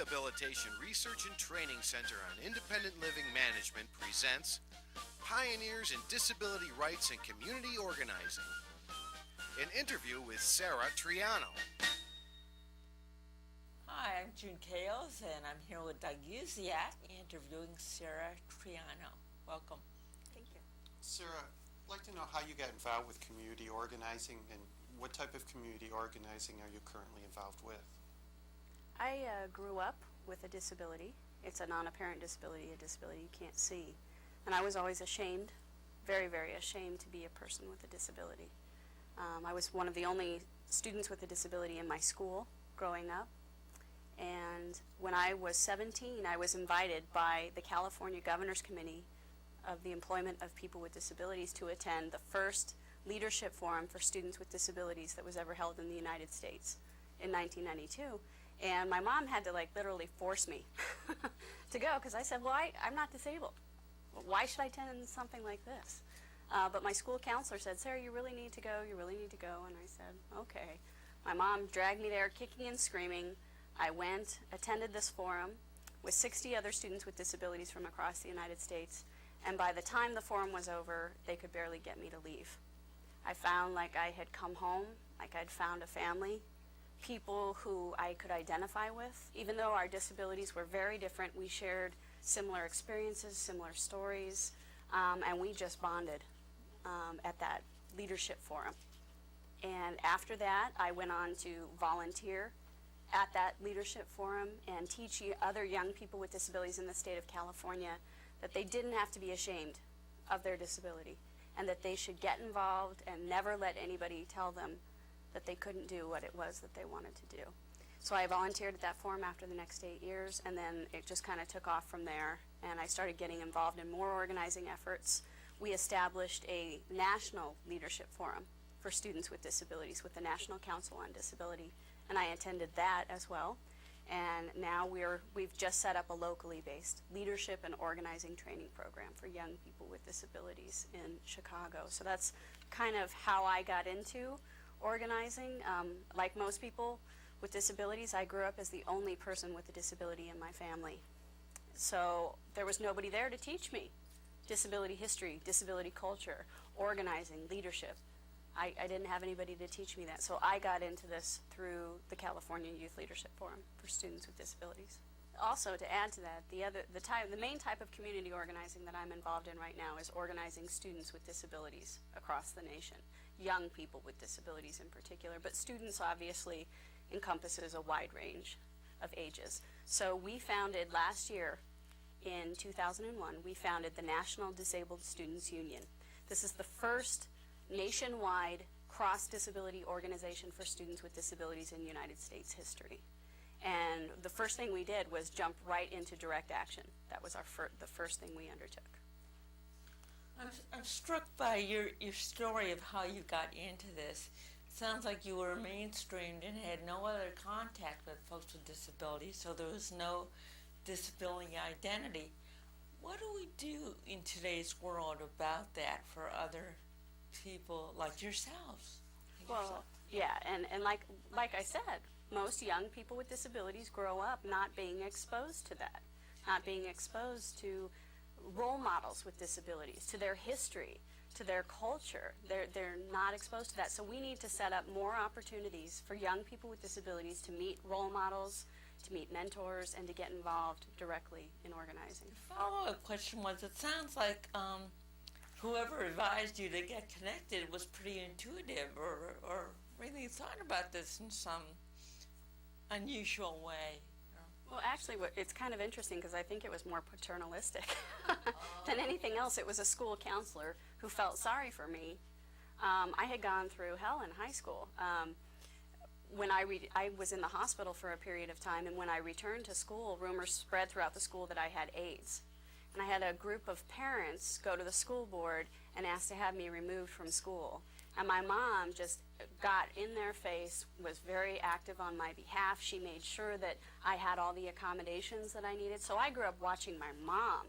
Rehabilitation Research and Training Center on Independent Living Management presents Pioneers in Disability Rights and Community Organizing. An interview with Sarah Triano. Hi, I'm June Kales, and I'm here with Doug Uziak interviewing Sarah Triano. Welcome. Thank you. Sarah, I'd like to know how you got involved with community organizing and what type of community organizing are you currently involved with? I grew up with a disability. It's a non-apparent disability, a disability you can't see. And I was always ashamed, very, very ashamed to be a person with a disability. I was one of the only students with a disability in my school growing up. And when I was 17, I was invited by the California Governor's Committee of the Employment of People with Disabilities to attend the first leadership forum for students with disabilities that was ever held in the United States in 1992. And my mom had to literally force me to go because I said, well, I'm not disabled. Why should I attend something like this? But my school counselor said, Sarah, you really need to go, you really need to go. And I said, okay. My mom dragged me there kicking and screaming. I went, attended this forum with 60 other students with disabilities from across the United States. And by the time the forum was over, they could barely get me to leave. I found like I had come home, like I'd found a family, people who I could identify with. Even though our disabilities were very different, we shared similar experiences, similar stories, and we just bonded at that leadership forum. And after that, I went on to volunteer at that leadership forum and teach other young people with disabilities in the state of California that they didn't have to be ashamed of their disability and that they should get involved and never let anybody tell them that they couldn't do what it was that they wanted to do. So I volunteered at that forum after the next 8 years, and then it just kind of took off from there, and I started getting involved in more organizing efforts. We established a national leadership forum for students with disabilities with the National Council on Disability, and I attended that as well. And now we've just set up a locally based leadership and organizing training program for young people with disabilities in Chicago. So that's kind of how I got into organizing. Like most people with disabilities, I grew up as the only person with a disability in my family. So there was nobody there to teach me disability history, disability culture, organizing, leadership. I didn't have anybody to teach me that, so I got into this through the California Youth Leadership Forum for students with disabilities. Also, to add to that, the main type of community organizing that I'm involved in right now is organizing students with disabilities across the nation, young people with disabilities in particular, but students obviously encompasses a wide range of ages. So we founded last year, in 2001, we founded the National Disabled Students Union. This is the first nationwide cross-disability organization for students with disabilities in United States history. And the first thing we did was jump right into direct action. That was the first thing we undertook. I'm struck by your story of how you got into this. It sounds like you were mainstreamed and had no other contact with folks with disabilities, so there was no disability identity. What do we do in today's world about that for other people like yourselves? Well, yeah, and like I said, most young people with disabilities grow up not being exposed to that, not being exposed to role models with disabilities, to their history, to their culture. They're not exposed to that. So we need to set up more opportunities for young people with disabilities to meet role models, to meet mentors, and to get involved directly in organizing. The follow-up question was, it sounds like whoever advised you to get connected was pretty intuitive or really thought about this in some unusual way. Well, actually, it's kind of interesting because I think it was more paternalistic than anything else. It was a school counselor who felt sorry for me. I had gone through hell in high school. When I was in the hospital for a period of time, and when I returned to school, rumors spread throughout the school that I had AIDS. And I had a group of parents go to the school board and ask to have me removed from school. And my mom just got in their face, was very active on my behalf. She made sure that I had all the accommodations that I needed. So I grew up watching my mom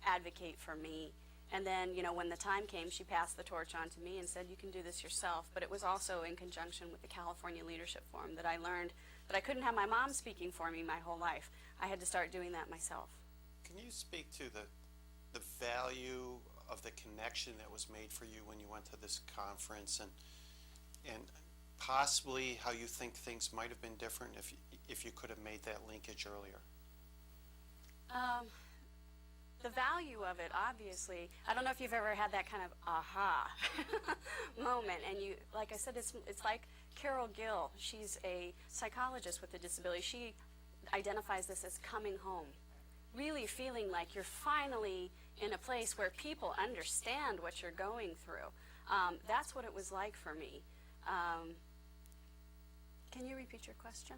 advocate for me And then, you know, when the time came, she passed the torch on to me and said, you can do this yourself. But it was also in conjunction with the California Leadership Forum that I learned that I couldn't have my mom speaking for me my whole life. I had to start doing that myself. Can you speak to the value of the connection that was made for you when you went to this conference, and possibly how you think things might have been different if you could have made that linkage earlier? The value of it, obviously, I don't know if you've ever had that kind of aha moment. And you, like I said, it's like Carol Gill. She's a psychologist with a disability. She identifies this as coming home. Really feeling like you're finally in a place where people understand what you're going through. That's what it was like for me. Can you repeat your question?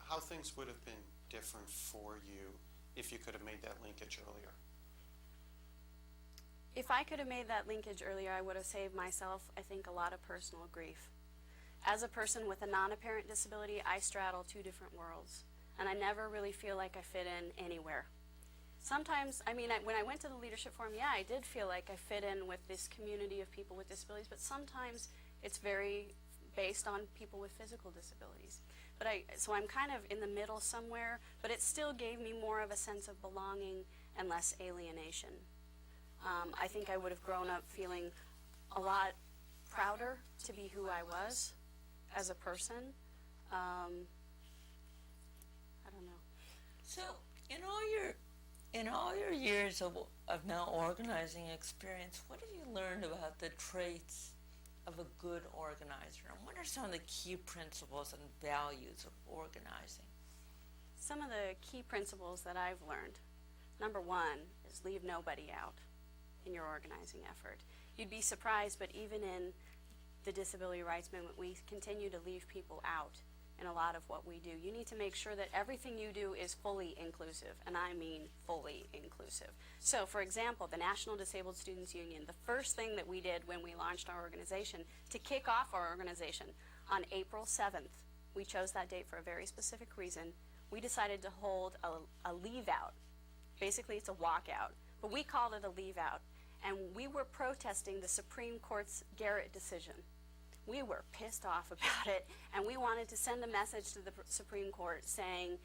How things would have been different for you if you could have made that linkage earlier? If I could have made that linkage earlier, I would have saved myself, I think, a lot of personal grief. As a person with a non-apparent disability, I straddle two different worlds, and I never really feel like I fit in anywhere. Sometimes, I mean, when I went to the Leadership Forum, yeah, I did feel like I fit in with this community of people with disabilities, but sometimes it's very based on people with physical disabilities. But so I'm kind of in the middle somewhere, but it still gave me more of a sense of belonging and less alienation. I think I would have grown up feeling a lot prouder to be who I was as a person. I don't know. So, in all your years of now organizing experience, what have you learned about the traits of a good organizer, and what are some of the key principles and values of organizing? Some of the key principles that I've learned, number one, is leave nobody out in your organizing effort. You'd be surprised, but even in the disability rights movement, we continue to leave people out in a lot of what we do. You need to make sure that everything you do is fully inclusive, and I mean fully inclusive. So, for example, the National Disabled Students Union, the first thing that we did when we launched our organization, to kick off our organization, on April 7th, we chose that date for a very specific reason. We decided to hold a leave-out. Basically, it's a walkout, but we called it a leave-out, and we were protesting the Supreme Court's Garrett decision. We were pissed off about it, and we wanted to send a message to the Supreme Court saying,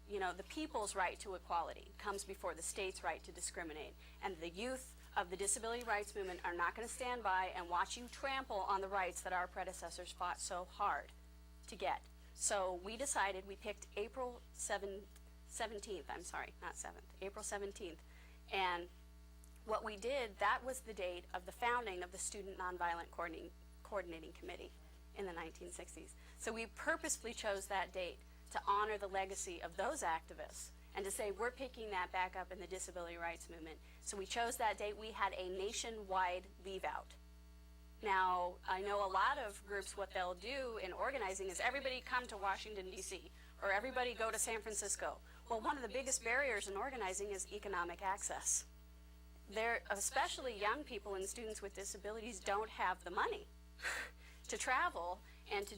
you know, the people's right to equality comes before the state's right to discriminate, and the youth of the disability rights movement are not going to stand by and watch you trample on the rights that our predecessors fought so hard to get. So we decided, we picked April 17th, I'm sorry, not 7th, April 17th, and what we did, that was the date of the founding of the Student Nonviolent Coordinating Committee in the 1960s. So we purposefully chose that date to honor the legacy of those activists and to say we're picking that back up in the disability rights movement. So we chose that date. We had a nationwide leave-out. Now, I know a lot of groups, what they'll do in organizing is everybody come to Washington, D.C., or everybody go to San Francisco. Well, one of the biggest barriers in organizing is economic access. Especially young people and students with disabilities don't have the money to travel and to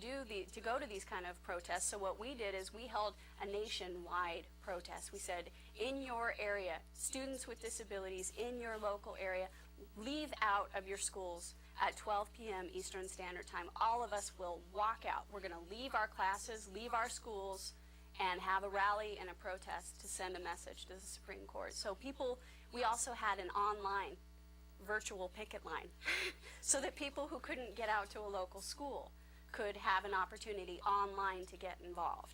go to these kind of protests. So what we did is we held a nationwide protest. We said, in your area, students with disabilities in your local area, leave out of your schools at 12 p.m. Eastern Standard Time. All of us will walk out. We're going to leave our classes, leave our schools, and have a rally and a protest to send a message to the Supreme Court. So we also had an online virtual picket line so that people who couldn't get out to a local school could have an opportunity online to get involved.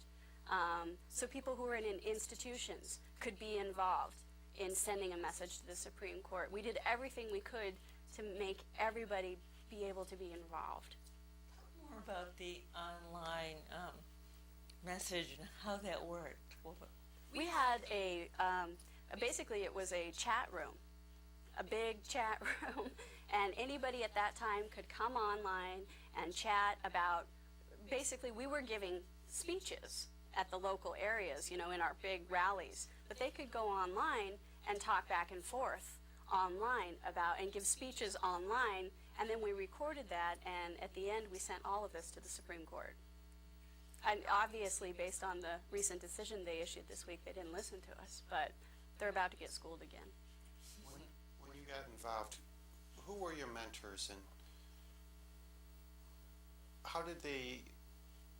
So people who are in institutions could be involved in sending a message to the Supreme Court. We did everything we could to make everybody be able to be involved. Talk more about the online message and how that worked. We had basically it was a chat room, a big chat room, and anybody at that time could come online and chat about, basically we were giving speeches at the local areas, you know, in our big rallies, but they could go online and talk back and forth online about, and give speeches online, and then we recorded that, and at the end we sent all of this to the Supreme Court. And obviously, based on the recent decision they issued this week, they didn't listen to us, but they're about to get schooled again. When you you got involved, who were your mentors and how did they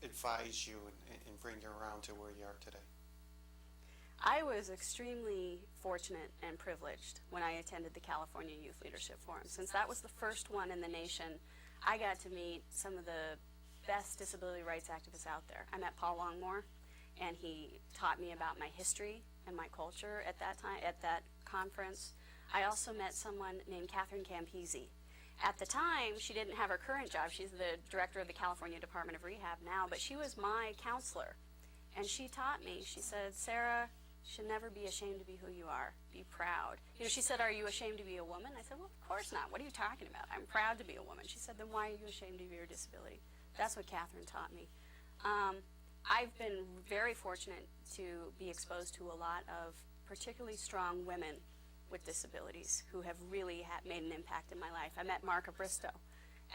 advise you and bring you around to where you are today? I was extremely fortunate and privileged when I attended the California Youth Leadership Forum. Since that was the first one in the nation, I got to meet some of the best disability rights activists out there. I met Paul Longmore, and he taught me about my history and my culture at that time, at that conference. I also met someone named Catherine Campisi. At the time, she didn't have her current job. She's the director of the California Department of Rehab now, but she was my counselor. And she taught me, she said, Sarah, you should never be ashamed to be who you are. Be proud. You know, she said, are you ashamed to be a woman? I said, well, of course not. What are you talking about? I'm proud to be a woman. She said, then why are you ashamed of your disability? That's what Catherine taught me. I've been very fortunate to be exposed to a lot of particularly strong women with disabilities who have really made an impact in my life. I met Marka Bristow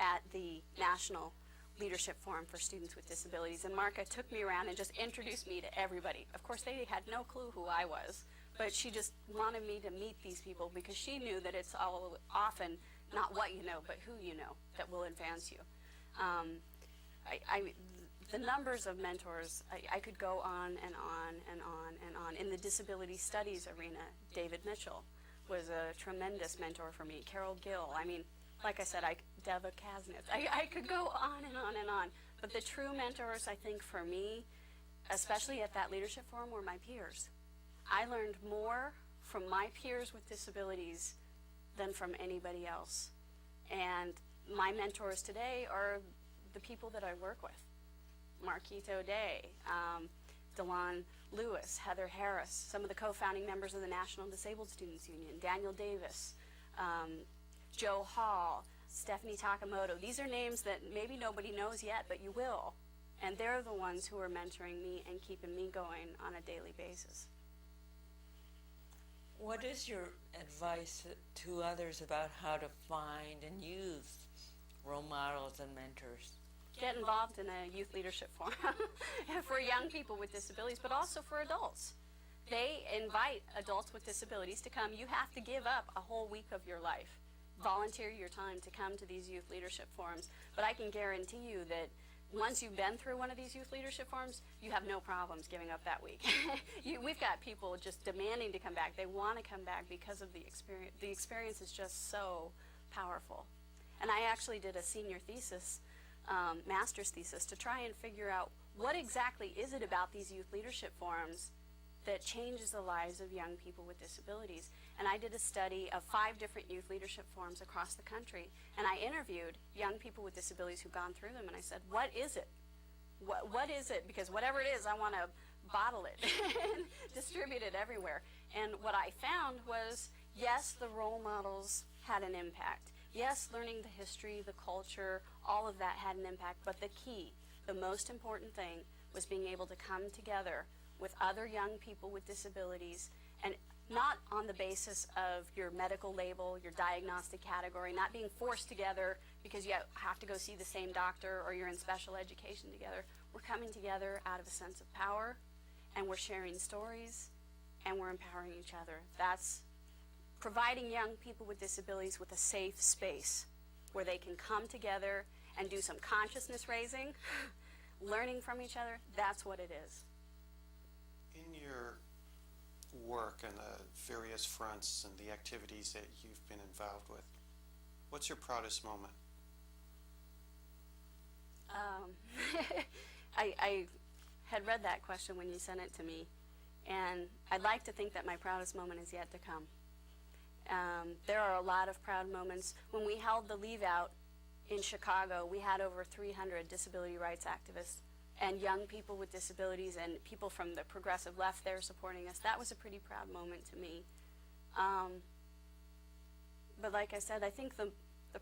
at the National Leadership Forum for Students with Disabilities, and Marka took me around and just introduced me to everybody. Of course, they had no clue who I was, but she just wanted me to meet these people because she knew that it's all often not what you know, but who you know that will advance you. The numbers of mentors, I could go on and on and on and on. In the disability studies arena, David Mitchell was a tremendous mentor for me. Carol Gill, I mean, like I said, Deva Kasnitz. I could go on and on and on. But the true mentors, I think, for me, especially at that leadership forum, were my peers. I learned more from my peers with disabilities than from anybody else. And my mentors today are the people that I work with. Marquito Day, Delon Lewis, Heather Harris, some of the co-founding members of the National Disabled Students Union, Daniel Davis, Joe Hall, Stephanie Takamoto. These are names that maybe nobody knows yet, but you will. And they're the ones who are mentoring me and keeping me going on a daily basis. What is your advice to others about how to find and use role models and mentors? Get involved in a youth leadership forum for young people with disabilities, but also for adults. They invite adults with disabilities to come. You have to give up a whole week of your life, volunteer your time to come to these youth leadership forums. But I can guarantee you that once you've been through one of these youth leadership forums, you have no problems giving up that week. We've got people just demanding to come back. They want to come back because of the experience. The experience is just so powerful. And I actually did a senior thesis, master's thesis, to try and figure out what exactly is it about these youth leadership forums that changes the lives of young people with disabilities. And I did a study of 5 different youth leadership forums across the country, and I interviewed young people with disabilities who've gone through them, and I said, what is it? What is it? Because whatever it is, I want to bottle it and distribute it everywhere. And what I found was, yes, the role models had an impact. Yes, learning the history, the culture, all of that had an impact, but the key, the most important thing, was being able to come together with other young people with disabilities, and not on the basis of your medical label, your diagnostic category, not being forced together because you have to go see the same doctor or you're in special education together. We're coming together out of a sense of power, and we're sharing stories, and we're empowering each other. That's providing young people with disabilities with a safe space where they can come together and do some consciousness raising, learning from each other. That's what it is. In your work and the various fronts and the activities that you've been involved with, what's your proudest moment? I had read that question when you sent it to me, and I'd like to think that my proudest moment is yet to come. There are a lot of proud moments. When we held the Leave Out in Chicago, we had over 300 disability rights activists and young people with disabilities and people from the progressive left there supporting us. That was a pretty proud moment to me. But like I said, I think the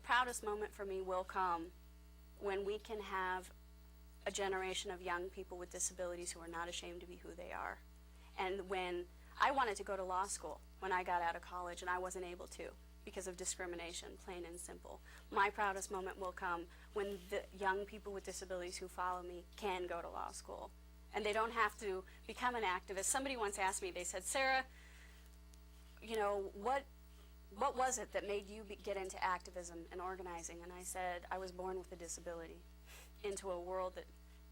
proudest moment for me will come when we can have a generation of young people with disabilities who are not ashamed to be who they are. And when I wanted to go to law school when I got out of college, and I wasn't able to because of discrimination, plain and simple. My proudest moment will come when the young people with disabilities who follow me can go to law school. And they don't have to become an activist. Somebody once asked me, they said, Sarah, you know, what what was it that made you get into activism and organizing? And I said, I was born with a disability into a world that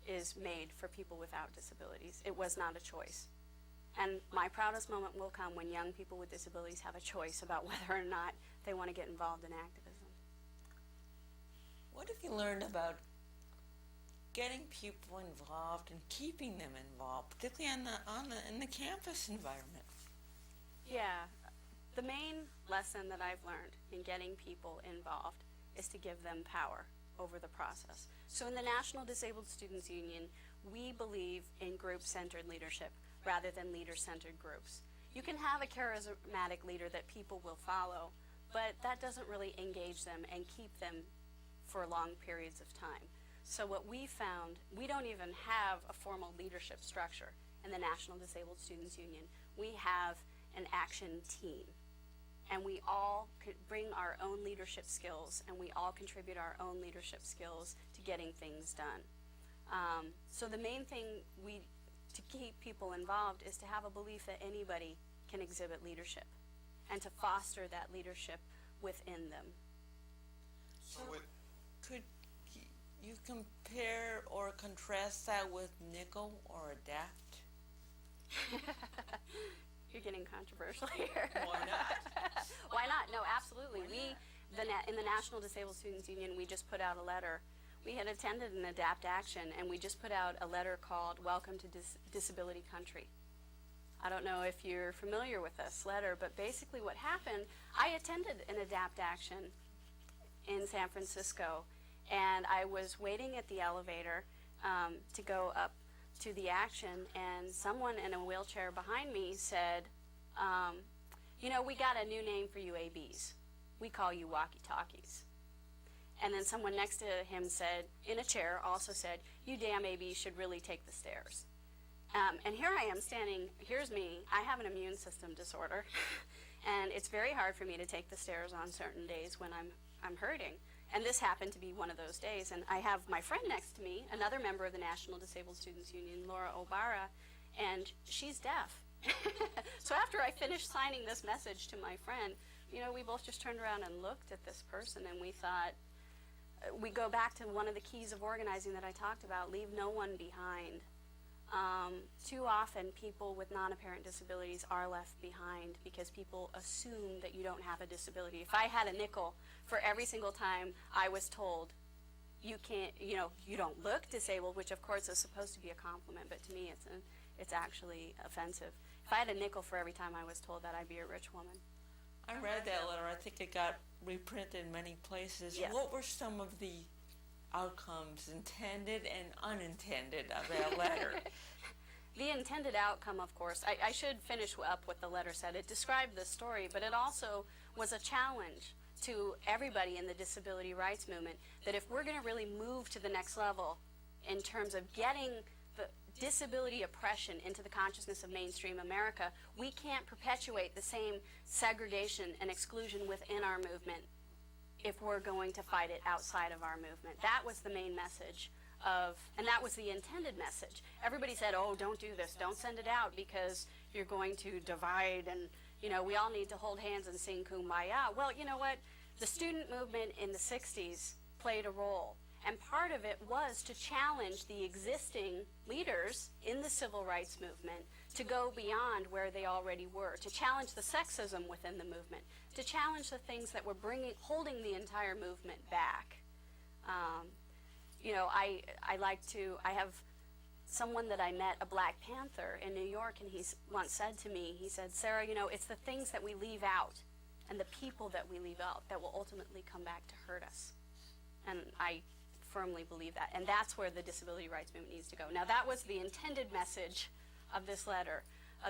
is made for people without disabilities. It was not a choice. And my proudest moment will come when young people with disabilities have a choice about whether or not they want to get involved in activism. What have you learned about getting people involved and keeping them involved, particularly in the campus environment? Yeah, the main lesson that I've learned in getting people involved is to give them power over the process. So in the National Disabled Students Union, we believe in group-centered leadership rather than leader-centered groups. You can have a charismatic leader that people will follow, but that doesn't really engage them and keep them for long periods of time. So what we found, we don't even have a formal leadership structure in the National Disabled Students Union. We have an action team. And we all could bring our own leadership skills, and we all contribute our own leadership skills to getting things done. So the main thing to keep people involved is to have a belief that anybody can exhibit leadership and to foster that leadership within them. So Could you compare or contrast that with Nickel or Adapt? You're getting controversial here. Why not? Why not? No, absolutely. In the National Disabled Students Union, we just put out a letter. We had attended an ADAPT action, and we just put out a letter called Welcome to Disability Country. I don't know if you're familiar with this letter, but basically what happened, I attended an ADAPT action in San Francisco, and I was waiting at the elevator to go up to the action, and someone in a wheelchair behind me said, you know, we got a new name for you ABs. We call you walkie-talkies. And then someone next to him said, in a chair, also said, you damn ABs should really take the stairs. And here I am standing, here's me, I have an immune system disorder, and it's very hard for me to take the stairs on certain days when I'm hurting. And this happened to be one of those days. And I have my friend next to me, another member of the National Disabled Students Union, Laura Obara, and she's deaf. So after I finished signing this message to my friend, you know, we both just turned around and looked at this person, and we thought, we go back to one of the keys of organizing that I talked about, leave no one behind. Too often people with non-apparent disabilities are left behind because people assume that you don't have a disability. If I had a nickel for every single time I was told, you can't, you know, you don't look disabled, which of course is supposed to be a compliment, but to me it's actually offensive. If I had a nickel for every time I was told that, I'd be a rich woman. I read that letter. I think it got reprinted in many places. Yes. What were some of the outcomes, intended and unintended, of that letter? The intended outcome, of course, I should finish up what the letter said. It described the story, but it also was a challenge to everybody in the disability rights movement that if we're going to really move to the next level in terms of getting the disability oppression into the consciousness of mainstream America, we can't perpetuate the same segregation and exclusion within our movement if we're going to fight it outside of our movement. That was the main message and that was the intended message. Everybody said, oh, don't do this, don't send it out because you're going to divide and, you know, we all need to hold hands and sing Kumbaya. Well, you know what? The student movement in the 60s played a role, and part of it was to challenge the existing leaders in the civil rights movement to go beyond where they already were, to challenge the sexism within the movement, to challenge the things that were holding the entire movement back. You know, I have someone that I met, a Black Panther in New York, and he once said to me, he said, Sarah, you know, it's the things that we leave out and the people that we leave out that will ultimately come back to hurt us. And I firmly believe that. And that's where the disability rights movement needs to go. Now, that was the intended message of this letter.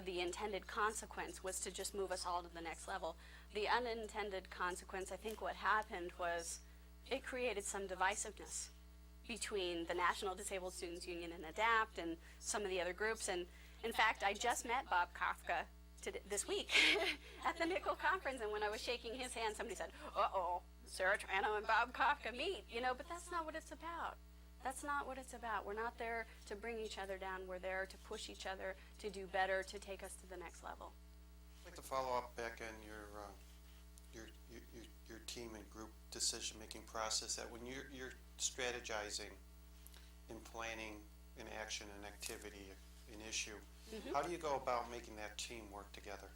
The intended consequence was to just move us all to the next level. The unintended consequence, I think what happened was it created some divisiveness between the National Disabled Students Union and ADAPT and some of the other groups. And in fact, I just met Bob Kafka this week at the Nickel conference, and when I was shaking his hand, somebody said, uh-oh, Sarah Triano and Bob Kafka meet, you know, but that's not what it's about. That's not what it's about. We're not there to bring each other down. We're there to push each other to do better, to take us to the next level. I'd like to follow up back on your your team and group decision-making process, that when you're strategizing and planning an action, an activity, an issue, how do you go about making that team work together?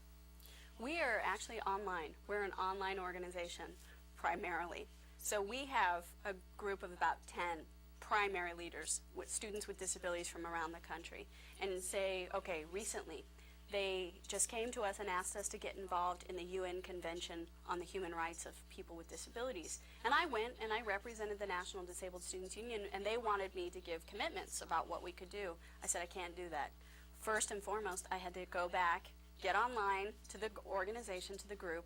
We are actually online. We're an online organization primarily. So we have a group of about 10 primary leaders with students with disabilities from around the country. And say, okay, recently they just came to us and asked us to get involved in the UN Convention on the Human Rights of People with Disabilities. And I went and I represented the National Disabled Students Union, and they wanted me to give commitments about what we could do. I said, I can't do that. First and foremost, I had to go back, get online to the organization, to the group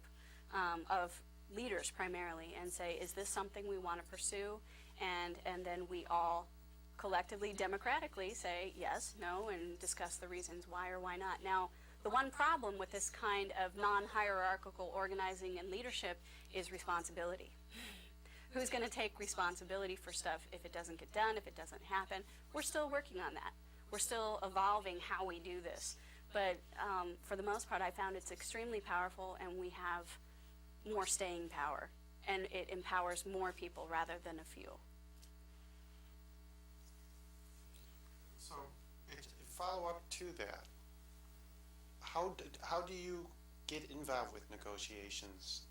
of leaders primarily, and say, is this something we want to pursue? And then we all collectively, democratically say yes, no, and discuss the reasons why or why not. Now, the one problem with this kind of non-hierarchical organizing and leadership is responsibility. Who's going to take responsibility for stuff if it doesn't get done, if it doesn't happen? We're still working on that. We're still evolving how we do this. But for the most part, I found it's extremely powerful, and we have more staying power, and it empowers more people rather than a few. So, follow up to that, how do you get involved with negotiations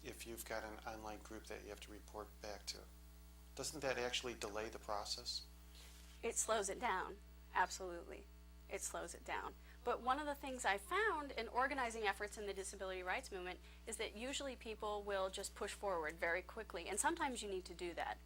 if you've got an online group that you have to report back to? Doesn't that actually delay the process? It slows it down, absolutely. It slows it down. But one of the things I found in organizing efforts in the disability rights movement is that usually people will just push forward very quickly, and sometimes you need to do that.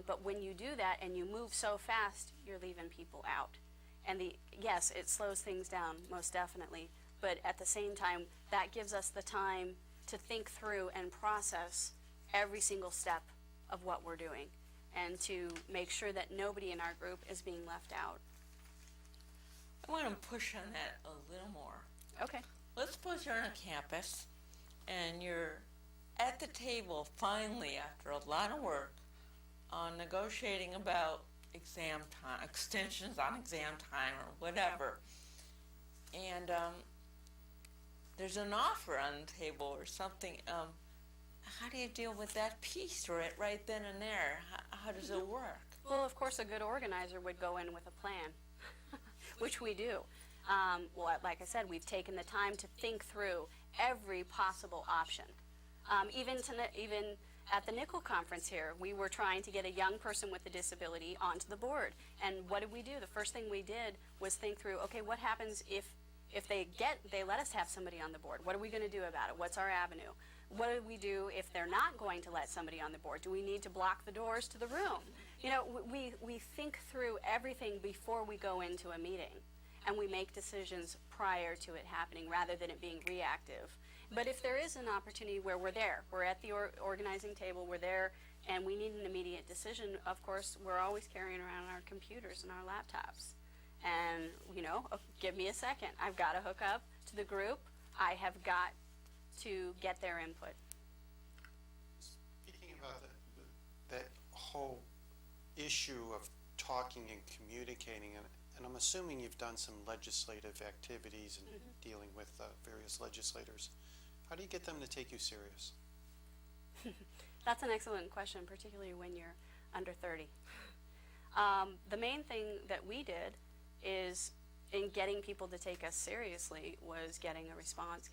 But when you do that and you move so fast, you're leaving people out. And yes, it slows things down, most definitely, but at the same time, that gives us the time to think through and process every single step of what we're doing, and to make sure that nobody in our group is being left out. I want to push on that a little more. Okay. Let's suppose you're on a campus and you're at the table finally after a lot of work on negotiating about exam time, extensions on exam time or whatever. And there's an offer on the table or something. How do you deal with that piece right then and there? How does it work? Well, of course, a good organizer would go in with a plan, which we do. Well, like I said, we've taken the time to think through every possible option. Even at the NICL conference here, we were trying to get a young person with a disability onto the board. And what did we do? The first thing we did was think through, okay, what happens if they let us have somebody on the board? What are we going to do about it? What's our avenue? What do we do if they're not going to let somebody on the board? Do we need to block the doors to the room? You know, we think through everything before we go into a meeting, and we make decisions prior to it happening rather than it being reactive. But if there is an opportunity where we're there, we're at the organizing table, we're there, and we need an immediate decision, of course, we're always carrying around our computers and our laptops. And, you know, give me a second. I've got to hook up to the group. I have got to get their input. Speaking about that whole issue of talking and communicating, and I'm assuming you've done some legislative activities and dealing with various legislators. How do you get them to take you serious? That's an excellent question, particularly when you're under 30. The main thing that we did is, in getting people to take us seriously, was getting a response,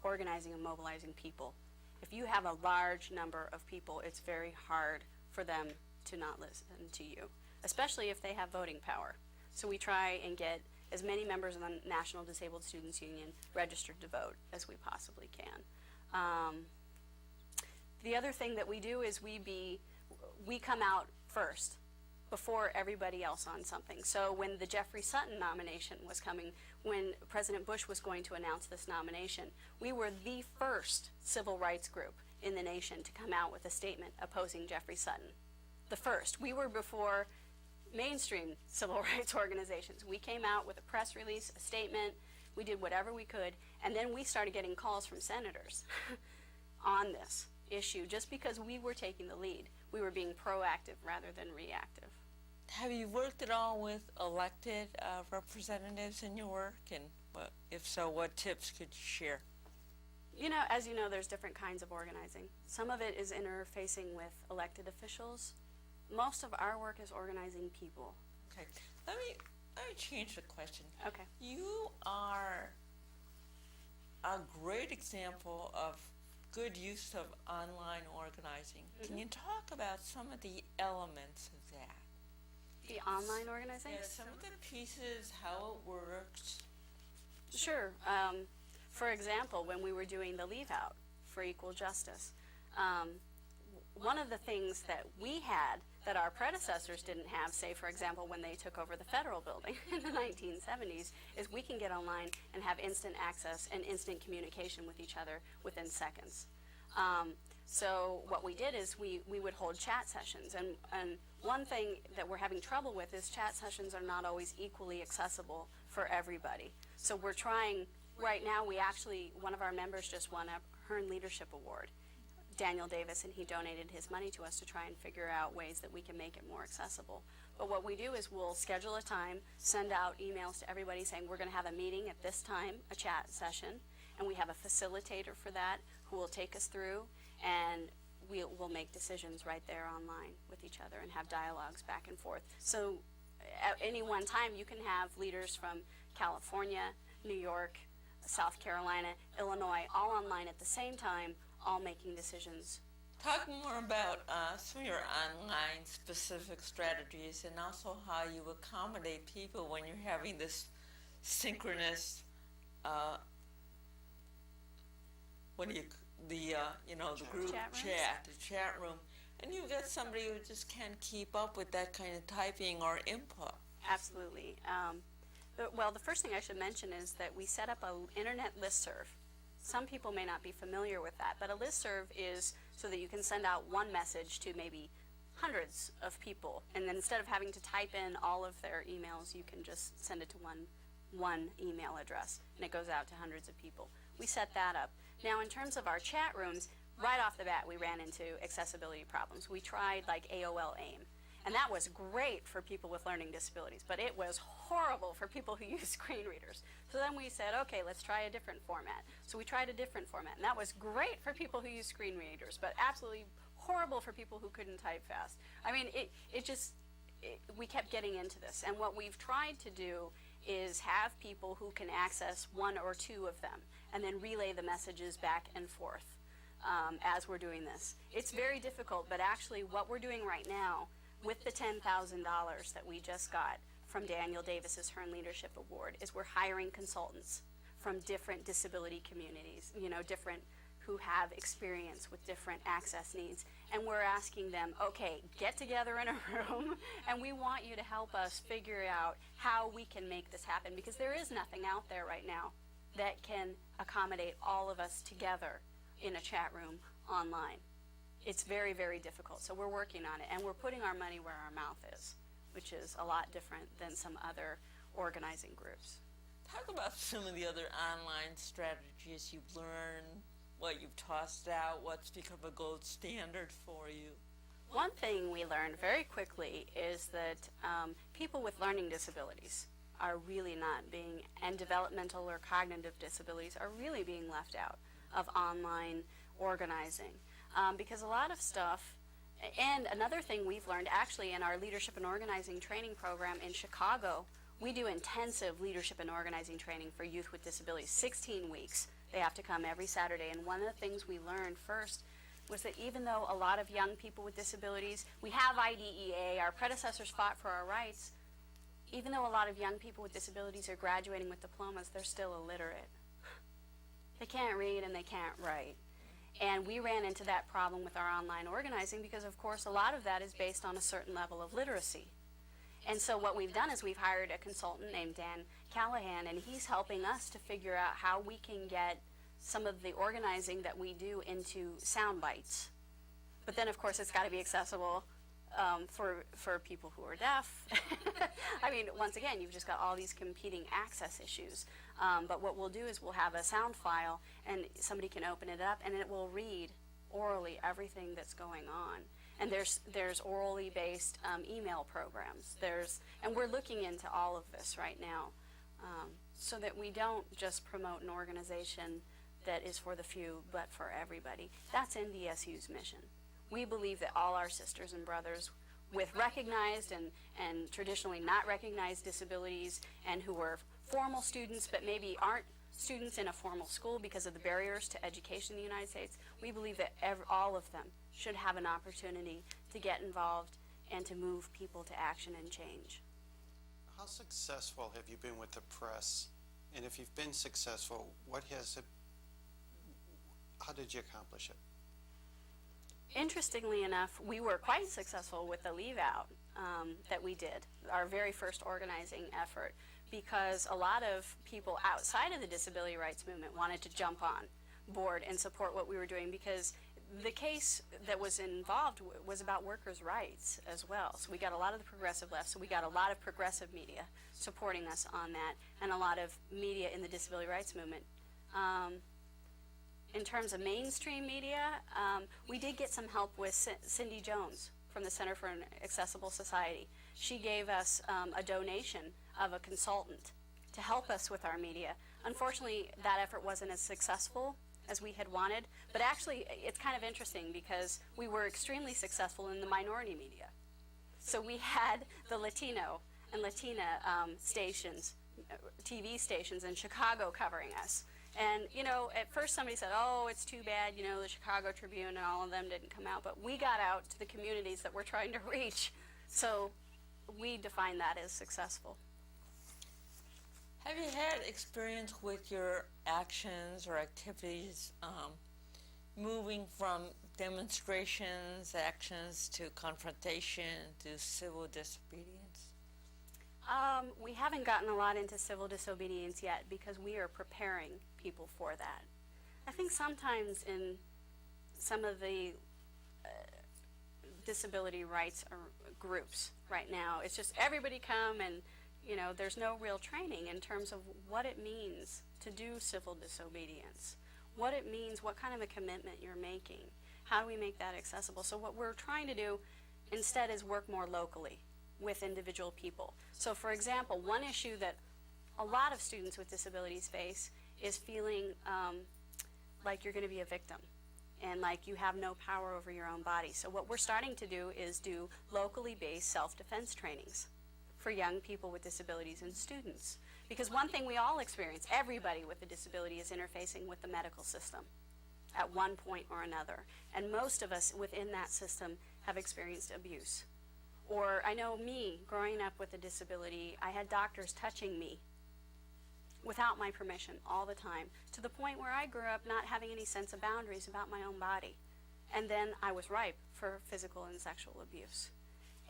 organizing and mobilizing people. If you have a large number of people, it's very hard for them to not listen to you, especially if they have voting power. So we try and get as many members of the National Disabled Students Union registered to vote as we possibly can. The other thing that we do is we come out first before everybody else on something. So when the Jeffrey Sutton nomination was coming, when President Bush was going to announce this nomination, we were the first civil rights group in the nation to come out with a statement opposing Jeffrey Sutton. The first. We were before mainstream civil rights organizations. We came out with a press release, a statement, we did whatever we could, and then we started getting calls from senators on this issue just because we were taking the lead. We were being proactive rather than reactive. Have you worked at all with elected representatives in your work? And if so, what tips could you share? As you know, there's different kinds of organizing. Some of it is interfacing with elected officials. Most of our work is organizing people. Okay, let me change the question. Okay. You are a great example of good use of online organizing. Can you talk about some of the elements of that? The online organizing? Yeah, some of the pieces, how it works. Sure. For example, when we were doing the leave out for equal justice, one of the things that we had that our predecessors didn't have, say for example when they took over the federal building in the 1970s, is we can get online and have instant access and instant communication with each other within seconds. So what we did is we would hold chat sessions, and one thing that we're having trouble with is chat sessions are not always equally accessible for everybody. So we're trying, right now one of our members just won a Hearn Leadership Award, Daniel Davis, and he donated his money to us to try and figure out ways that we can make it more accessible. But what we do is we'll schedule a time, send out emails to everybody saying we're going to have a meeting at this time, a chat session, and we have a facilitator for that who will take us through, and we'll make decisions right there online with each other and have dialogues back and forth. So at any one time you can have leaders from California, New York, South Carolina, Illinois, all online at the same time, all making decisions. Talk more about some of your online specific strategies and also how you accommodate people when you're having this synchronous the group chat room, and you've got somebody who just can't keep up with that kind of typing or input. Absolutely. Well, the first thing I should mention is that we set up an internet listserv. Some people may not be familiar with that, but a listserv is so that you can send out one message to maybe hundreds of people, and then instead of having to type in all of their emails, you can just send it to one email address, and it goes out to hundreds of people. We set that up. Now, in terms of our chat rooms, right off the bat, we ran into accessibility problems. We tried like AOL AIM, and that was great for people with learning disabilities, but it was horrible for people who use screen readers. So then we said, okay, let's try a different format. So we tried a different format, and that was great for people who use screen readers, but absolutely horrible for people who couldn't type fast. I mean, we kept getting into this, and what we've tried to do is have people who can access one or two of them and then relay the messages back and forth as we're doing this. It's very difficult, but actually what we're doing right now with the $10,000 that we just got from Daniel Davis's Hearn Leadership Award is we're hiring consultants from different disability communities, different who have experience with different access needs, and we're asking them, okay, get together in a room and we want you to help us figure out how we can make this happen, because there is nothing out there right now that can accommodate all of us together in a chat room online. It's very, very difficult, so we're working on it, and we're putting our money where our mouth is, which is a lot different than some other organizing groups. Talk about some of the other online strategies you've learned, what you've tossed out, what's become a gold standard for you. One thing we learned very quickly is that people with learning disabilities are really not being, and developmental or cognitive disabilities are really being left out of online organizing. Because a lot of stuff, and another thing we've learned actually in our leadership and organizing training program in Chicago, we do intensive leadership and organizing training for youth with disabilities, 16 weeks. They have to come every Saturday, and one of the things we learned first was that even though a lot of young people with disabilities, we have IDEA, our predecessors fought for our rights, even though a lot of young people with disabilities are graduating with diplomas, they're still illiterate. They can't read and they can't write. And we ran into that problem with our online organizing because, of course, a lot of that is based on a certain level of literacy. And so what we've done is we've hired a consultant named Dan Callahan, and he's helping us to figure out how we can get some of the organizing that we do into sound bites. But then, of course, it's got to be accessible for people who are deaf. I mean, once again, you've just got all these competing access issues. But what we'll do is we'll have a sound file, and somebody can open it up, and it will read orally everything that's going on. And there's orally based email programs. And we're looking into all of this right now, so that we don't just promote an organization that is for the few but for everybody. That's NDSU's mission. We believe that all our sisters and brothers with recognized and traditionally not recognized disabilities, and who are formal students but maybe aren't students in a formal school because of the barriers to education in the United States, we believe that all of them should have an opportunity to get involved and to move people to action and change. How successful have you been with the press? And if you've been successful, how did you accomplish it? Interestingly enough, we were quite successful with the leave out that we did, our very first organizing effort, because a lot of people outside of the disability rights movement wanted to jump on board and support what we were doing, because the case that was involved was about workers' rights as well. So we got a lot of the progressive left, so we got a lot of progressive media supporting us on that, and a lot of media in the disability rights movement. In terms of mainstream media, we did get some help with Cindy Jones from the Center for an Accessible Society. She gave us a donation of a consultant to help us with our media. Unfortunately, that effort wasn't as successful as we had wanted, but actually it's kind of interesting because we were extremely successful in the minority media. So we had the Latino and Latina stations, TV stations in Chicago covering us. And, you know, at first somebody said, oh, it's too bad, you know, the Chicago Tribune and all of them didn't come out. But we got out to the communities that we're trying to reach. So we define that as successful. Have you had experience with your actions or activities moving from demonstrations, actions, to confrontation, to civil disobedience? We haven't gotten a lot into civil disobedience yet because we are preparing people for that. I think sometimes in some of the disability rights groups right now, it's just everybody come and, you know, there's no real training in terms of what it means to do civil disobedience, what it means, what kind of a commitment you're making, how do we make that accessible. So what we're trying to do instead is work more locally with individual people. So for example, one issue that a lot of students with disabilities face is feeling like you're going to be a victim and like you have no power over your own body. So what we're starting to do is do locally based self-defense trainings for young people with disabilities and students. Because one thing we all experience, everybody with a disability, is interfacing with the medical system at one point or another. And most of us within that system have experienced abuse. Or I know me, growing up with a disability, I had doctors touching me without my permission all the time, to the point where I grew up not having any sense of boundaries about my own body. And then I was ripe for physical and sexual abuse.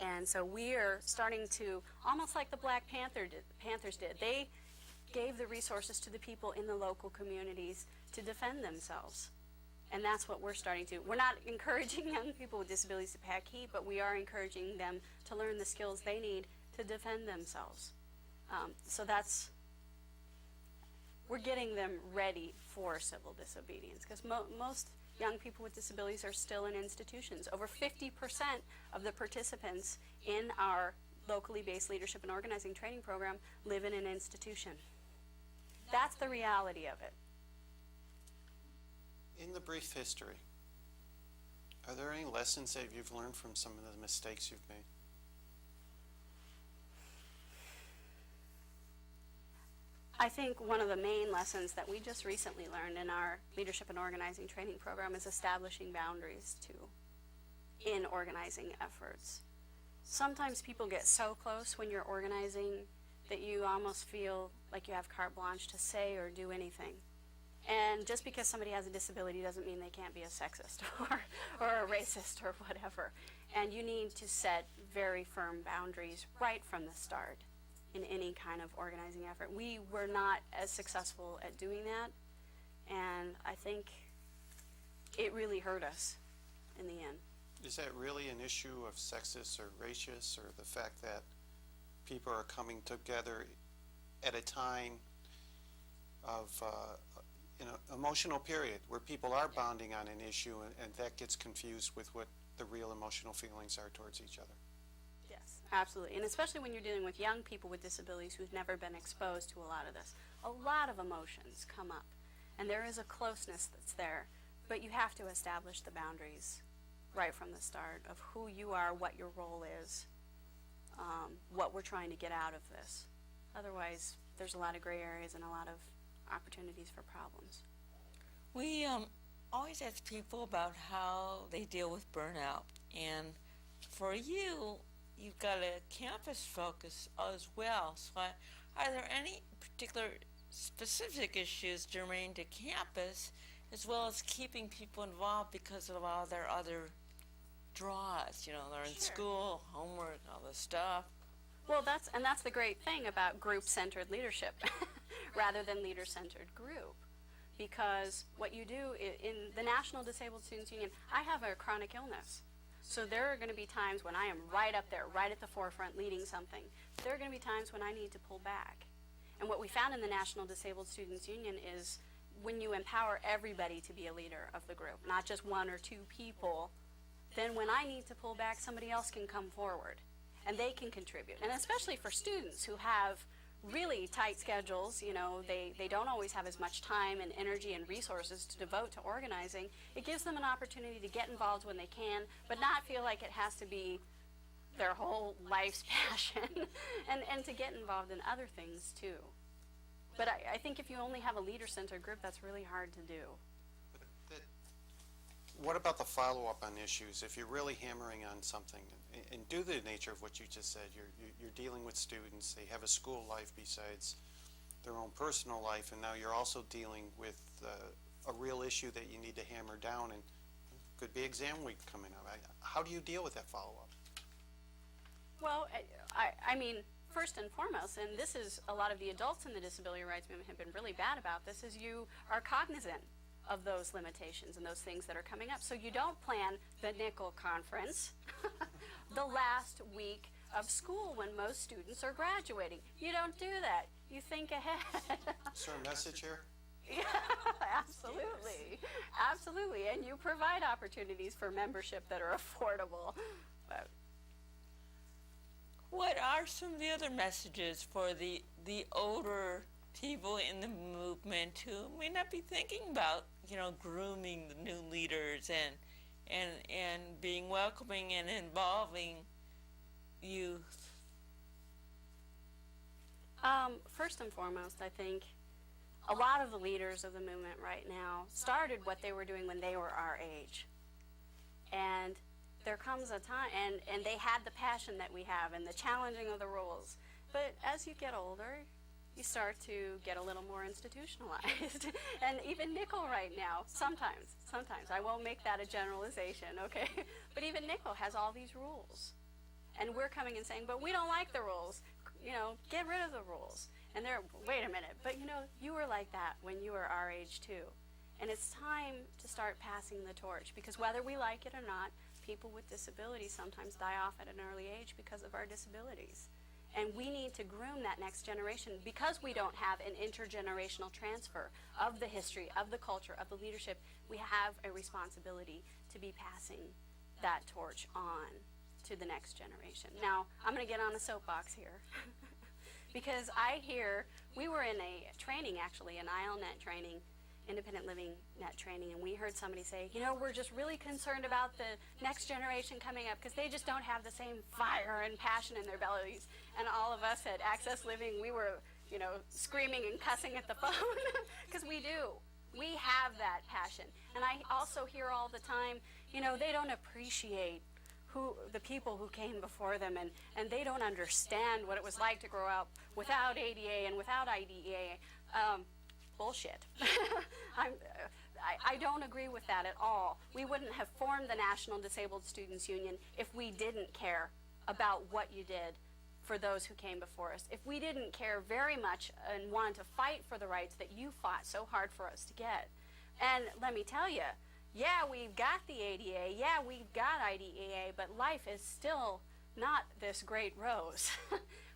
And so we're starting to, almost like the Black Panthers did, they gave the resources to the people in the local communities to defend themselves. And that's what we're starting to do. We're not encouraging young people with disabilities to pack heat, but we are encouraging them to learn the skills they need to defend themselves. So we're getting them ready for civil disobedience, because most young people with disabilities are still in institutions. Over 50% of the participants in our locally based leadership and organizing training program live in an institution. That's the reality of it. In the brief history, are there any lessons that you've learned from some of the mistakes you've made? I think one of the main lessons that we just recently learned in our leadership and organizing training program is establishing boundaries in organizing efforts. Sometimes people get so close when you're organizing that you almost feel like you have carte blanche to say or do anything. And just because somebody has a disability doesn't mean they can't be a sexist or a racist or whatever. And you need to set very firm boundaries right from the start in any kind of organizing effort. We were not as successful at doing that, and I think it really hurt us in the end. Is that really an issue of sexist or racist, or the fact that people are coming together at a time of emotional period where people are bonding on an issue, and that gets confused with what the real emotional feelings are towards each other? Yes, absolutely. And especially when you're dealing with young people with disabilities who've never been exposed to a lot of this. A lot of emotions come up. And there is a closeness that's there, but you have to establish the boundaries right from the start of who you are, what your role is, what we're trying to get out of this. Otherwise, there's a lot of gray areas and a lot of opportunities for problems. We always ask people about how they deal with burnout, and for you, you've got a campus focus as well. So are there any particular specific issues germane to campus, as well as keeping people involved because of all their other draws? You know, they're in school, homework, all this stuff. Well, that's the great thing about group-centered leadership rather than leader-centered group. Because what you do in the National Disabled Students Union, I have a chronic illness. So there are going to be times when I am right up there, right at the forefront leading something. There are going to be times when I need to pull back. And what we found in the National Disabled Students Union is when you empower everybody to be a leader of the group, not just one or two people, then when I need to pull back, somebody else can come forward and they can contribute. And especially for students who have really tight schedules, you know, they don't always have as much time and energy and resources to devote to organizing. It gives them an opportunity to get involved when they can, but not feel like it has to be their whole life's passion, and to get involved in other things too. But I think if you only have a leader-centered group, that's really hard to do. What about the follow-up on issues? If you're really hammering on something, and due to the nature of what you just said, you're dealing with students, they have a school life besides their own personal life, and now you're also dealing with a real issue that you need to hammer down, and could be exam week coming up. How do you deal with that follow-up? Well, I mean, first and foremost, and this is a lot of the adults in the disability rights movement have been really bad about this, is you are cognizant of those limitations and those things that are coming up. So you don't plan the nickel conference the last week of school when most students are graduating. You don't do that. You think ahead. Is there a message here? Yeah, absolutely. Absolutely. And you provide opportunities for membership that are affordable. But what are some of the other messages for the older people in the movement who may not be thinking about, you know, grooming the new leaders and being welcoming and involving youth? First and foremost, I think a lot of the leaders of the movement right now started what they were doing when they were our age. And there comes a time, and they had the passion that we have and the challenging of the rules. But as you get older, you start to get a little more institutionalized. And even Nickel right now, sometimes, I won't make that a generalization, okay? But even Nickel has all these rules. And we're coming and saying, but we don't like the rules. You know, get rid of the rules. And they're, wait a minute, but you know, you were like that when you were our age too. And it's time to start passing the torch, because whether we like it or not, people with disabilities sometimes die off at an early age because of our disabilities. And we need to groom that next generation, because we don't have an intergenerational transfer of the history, of the culture, of the leadership. We have a responsibility to be passing that torch on to the next generation. Now, I'm going to get on a soapbox here. Because I hear, we were in a training actually, an ILNet training, independent living net training, and we heard somebody say, you know, we're just really concerned about the next generation coming up because they just don't have the same fire and passion in their bellies. And all of us at Access Living, we were, you know, screaming and cussing at the phone because we do. We have that passion. And I also hear all the time, you know, they don't appreciate the people who came before them, and they don't understand what it was like to grow up without ADA and without IDEA. Bullshit. I don't agree with that at all. We wouldn't have formed the National Disabled Students Union if we didn't care about what you did for those who came before us. If we didn't care very much and wanted to fight for the rights that you fought so hard for us to get. And let me tell you, yeah, we've got the ADA, yeah, we've got IDEA, but life is still not this great rose.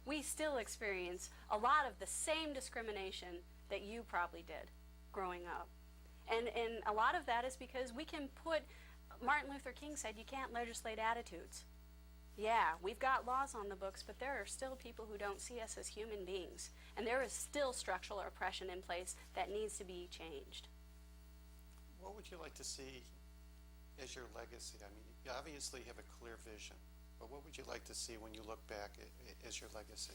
We still experience a lot of the same discrimination that you probably did growing up. And a lot of that is because we can put, Martin Luther King said, you can't legislate attitudes. Yeah, we've got laws on the books, but there are still people who don't see us as human beings. And there is still structural oppression in place that needs to be changed. what would you like to see as your legacy? I mean, you obviously have a clear vision, but what would you like to see when you look back as your legacy?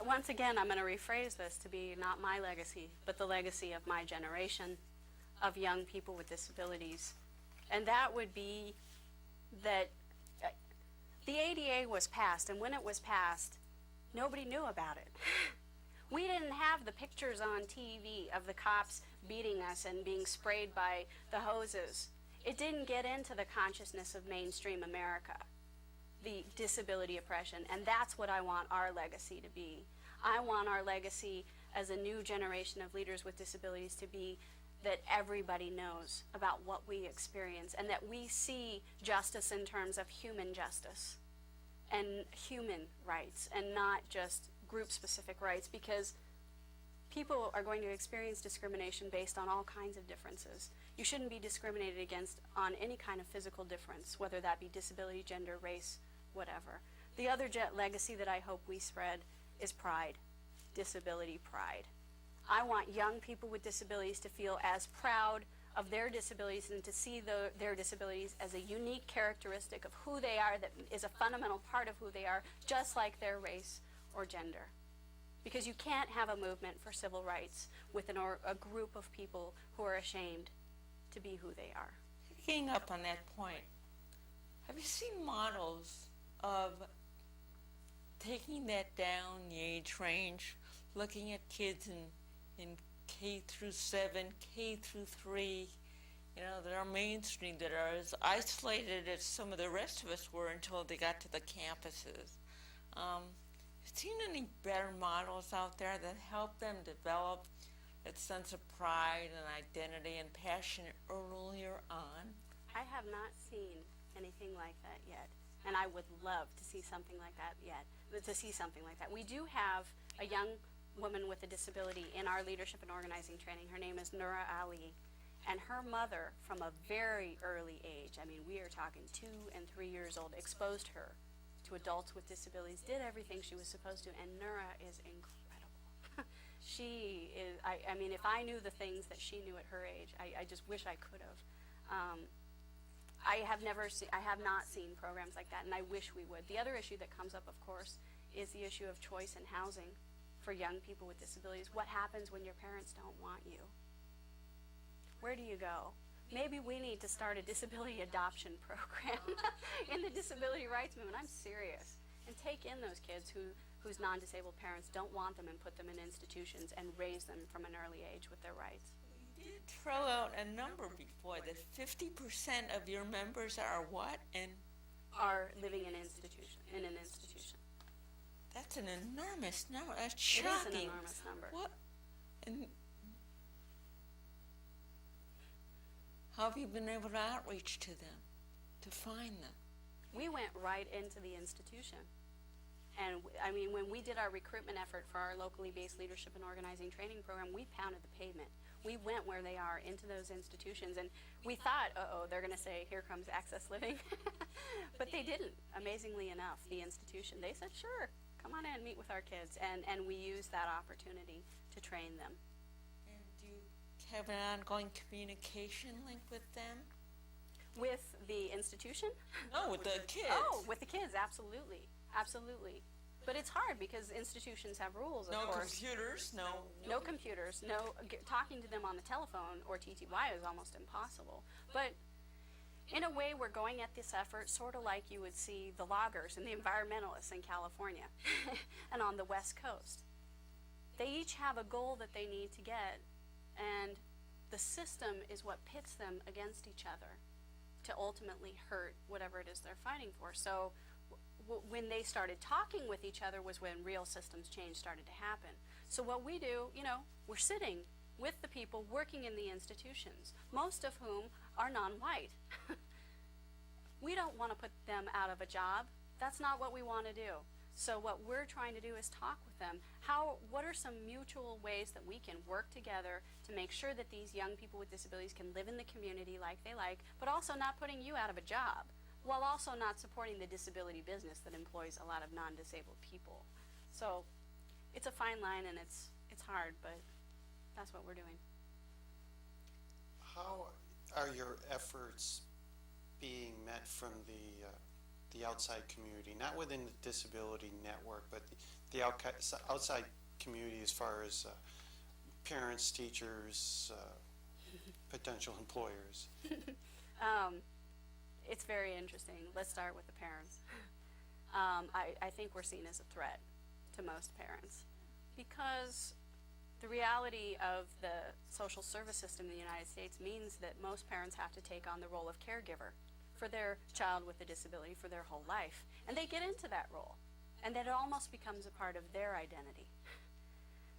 Once again, I'm going to rephrase this to be not my legacy, but the legacy of my generation of young people with disabilities. And that would be that the ADA was passed, and when it was passed, nobody knew about it. We didn't have the pictures on TV of the cops beating us and being sprayed by the hoses. It didn't get into the consciousness of mainstream America, the disability oppression, and that's what I want our legacy to be. I want our legacy as a new generation of leaders with disabilities to be that everybody knows about what we experience and that we see justice in terms of human justice and human rights and not just group-specific rights, because people are going to experience discrimination based on all kinds of differences. You shouldn't be discriminated against on any kind of physical difference, whether that be disability, gender, race, whatever. The other legacy that I hope we spread is pride, disability pride. I want young people with disabilities to feel as proud of their disabilities and to see their disabilities as a unique characteristic of who they are that is a fundamental part of who they are, just like their race or gender. Because you can't have a movement for civil rights with a group of people who are ashamed to be who they are. Picking up on that point, have you seen models of taking that down the age range, looking at kids in K through 7, K through 3, you know, that are mainstream, that are as isolated as some of the rest of us were until they got to the campuses? Have you seen any better models out there that help them develop that sense of pride and identity and passion earlier on? I have not seen anything like that yet, and I would love to see something like that We do have a young woman with a disability in our leadership and organizing training. Her name is Nura Ali, and her mother, from a very early age, I mean, we are talking 2 and 3 years old, exposed her to adults with disabilities, did everything she was supposed to, and Nura is incredible. She is, I mean, if I knew the things that she knew at her age, I just wish I could have. I have not seen programs like that, and I wish we would. The other issue that comes up, of course, is the issue of choice in housing for young people with disabilities. What happens when your parents don't want you? Where do you go? Maybe we need to start a disability adoption program in the disability rights movement. I'm serious. And take in those kids whose non-disabled parents don't want them and put them in institutions and raise them from an early age with their rights. You did throw out a number before that 50% of your members are what? And are living in an institution. That's an enormous number. That's It shocking. is an enormous number. What? And how have you been able to outreach to them, to find them? We went right into the institution. And I mean, when we did our recruitment effort for our locally based leadership and organizing training program, we pounded the pavement. We went where they are, into those institutions, and we thought, uh-oh, they're going to say, here comes access living. But they didn't, amazingly enough, the institution. They said, sure, come on in, meet with our kids. And we used that opportunity to train them. And do you have an ongoing communication link with them? With the institution? No, with the kids. Oh, with the kids, absolutely. Absolutely. But it's hard because institutions have rules, of course. Computers, No computers, talking to them on the telephone or TTY is almost impossible. But in a way, we're going at this effort sort of like you would see the loggers and the environmentalists in California and on the West Coast. They each have a goal that they need to get, and the system is what pits them against each other to ultimately hurt whatever it is they're fighting for. So when they started talking with each other was when real systems change started to happen. So what we do, we're sitting with the people working in the institutions, most of whom are non-white. We don't want to put them out of a job. That's not what we want to do. So what we're trying to do is talk with them. What are some mutual ways that we can work together to make sure that these young people with disabilities can live in the community like they like, but also not putting you out of a job, while also not supporting the disability business that employs a lot of non-disabled people. So it's a fine line, and it's hard, but that's what we're doing. How are your efforts being met from the outside community, not within the disability network, but the outside community as far as parents, teachers, potential employers? It's very interesting. Let's start with the parents. I think we're seen as a threat to most parents because the reality of the social service system in the United States means that most parents have to take on the role of caregiver for their child with a disability for their whole life. And they get into that role. And then it almost becomes a part of their identity.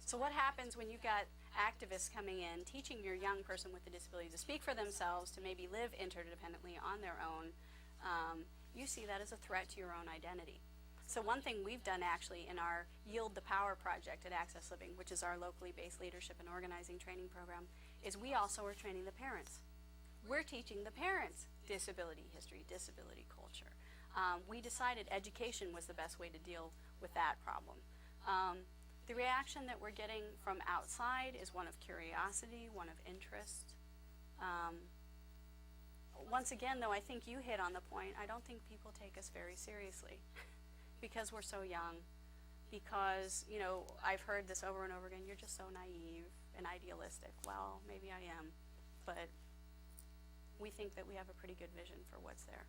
So what happens when you've got activists coming in, teaching your young person with a disability to speak for themselves, to maybe live interdependently on their own, you see that as a threat to your own identity. So one thing we've done actually in our Yield the Power project at Access Living, which is our locally based leadership and organizing training program, is we also are training the parents. We're teaching the parents disability history, disability culture. We decided education was the best way to deal with that problem. The reaction that we're getting from outside is one of curiosity, one of interest. Once again, though, I think you hit on the point. I don't think people take us very seriously because we're so young. Because, you know, I've heard this over and over again, you're just so naive and idealistic. Well, maybe I am, but we think that we have a pretty good vision for what's there.